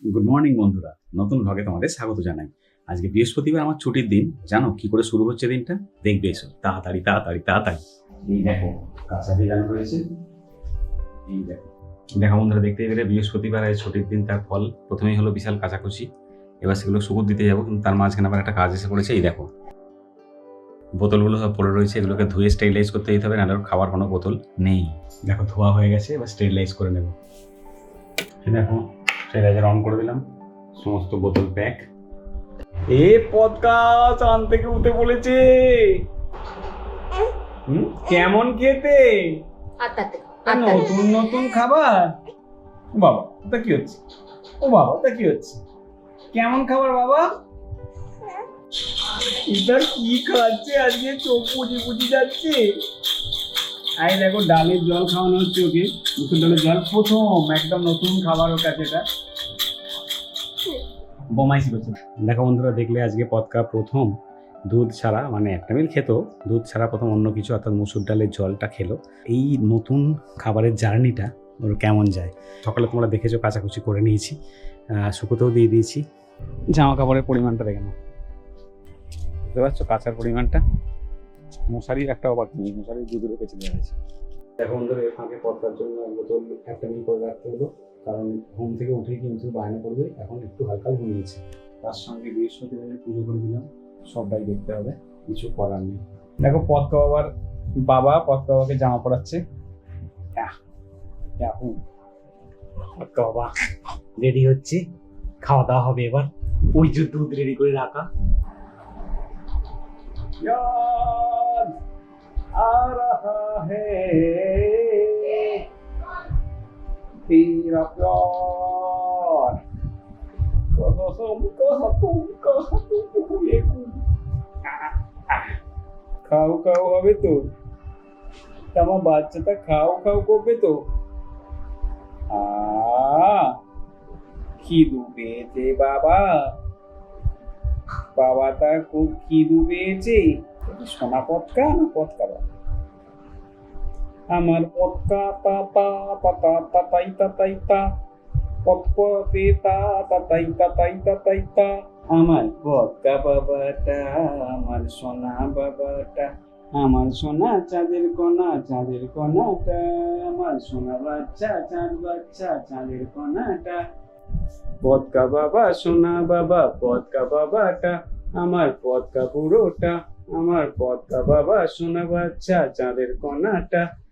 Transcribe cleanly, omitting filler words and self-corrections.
Good morning বন্ধুরা, নতুন ভ্লগে তোমাদের স্বাগত জানাই। আজকে বৃহস্পতিবার, আমার ছুটির দিন। জানো কি করে শুরু হচ্ছে দিনটা? দেখবে এসো, তাড়াতাড়ি তাড়াতাড়ি তাড়াতাড়ি। এই দেখো কাঁচা ভেজানো রয়েছে। এই দেখো দেখো বন্ধুরা, দেখতেই পেলে বৃহস্পতিবার আজ ছুটির দিন, তার ফল প্রথমেই হলো বিশাল কাচাকুচি। এবার সেগুলো সুগুর দিতে যাবো, কিন্তু তার মাঝখানে আবার একটা কাজ এসে পড়েছে। এই দেখো বোতলগুলো সব পড়ে রয়েছে, এগুলোকে ধুয়ে স্টেরিলাইজ করতে দিতে হবে, নাহলে খাওয়ার কোনো বোতল নেই। দেখো ধোয়া হয়ে গেছে, এবার স্টেরিলাইজ করে নেব। দেখো স্টেরিলাইজার অন করে দিলাম, সমস্ত বোতল প্যাক। পডকাস্ট আন থেকে উঠে বলেছে। কেমন খেতে? নতুন নতুন খাবার। ও বাবা, ওটা কি হচ্ছে? ও বাবা, ওটা কি হচ্ছে? কেমন খাবার বাবা? এটা কি খাচ্ছে আজকে? চোখ বুঝি বুঝি যাচ্ছে। আই দেখো ডালের জল খাওয়ানো হচ্ছে ওকে, মুসুর ডালের জল। প্রথম একদম নতুন খাবার ওর কাছে এটা। বোমাইশি করছে। দেখো বন্ধুরা, দেখলে আজকে পদকা প্রথম দুধ ছাড়া, মানে একটা মিল খেত, দুধ ছাড়া প্রথম অন্য কিছু অর্থাৎ মুসুর ডালের জলটা খেলো। এই নতুন খাবারের জার্নিটা ওর কেমন যায়। সকালে তোমরা দেখেছো কাচাকুচি করে নিয়েছি, শুকোতেও দিয়ে দিয়েছি। জামা কাপড়ের পরিমাণটা দেখে নাও, বুঝতে পারছো কাঁচার পরিমাণটা। মশারির একটা অবাক নেই, মশারির দুধ রেখেছে দেওয়া আছে। দেখো বন্ধুরা, এর ফাঁকে পদকার জন্য এক বোতল একটা মিল করে রাখতে হলো, কারণ ঘুম থেকে উঠেই কিন্তু বায়না করবে। এখন একটু হালকা ঘুমিয়েছে, তার সঙ্গে বৃহস্পতিবারে পুজো করে দিলাম, সবটাই দেখতে হবে, কিছু করার নেই। দেখো পদকা পদকা বাবাকে জামা পরাচ্ছে। পদকা বাবা রেডি হচ্ছে, খাওয়া দাওয়া হবে এবার। ওই যে দুধ রেডি করে রাখা। आ रहा है तेरा प्यार, খাও খাও হবে তো? আমার বাচ্চাটা খাও খাও করবে তো? খিদু পেয়েছে বাবা, বাবাটা খুব খিদু পেয়েছে। সোনা পদকা না পদকা বাবা? আমার পদকা তাতা তাতা তাতাই তাতাই তা, পদপতে তা তাতাই তাতাই তাতাই তা। আমার পদকা বাবাটা, আমার সোনা বাবাটা, আমার সোনা চাঁদের কোনা চাঁদের কোনাটা, আমার সোনা বাচ্চা চাঁদ বাচ্চা চাঁদের কোনাটা। পদকা বাবা সোনা বাবা, পদকা বাবাটা, আমার পদকা পুরোটা, আমার পদকা বাবা সোনা বাচ্চা চাঁদের কোনাটা।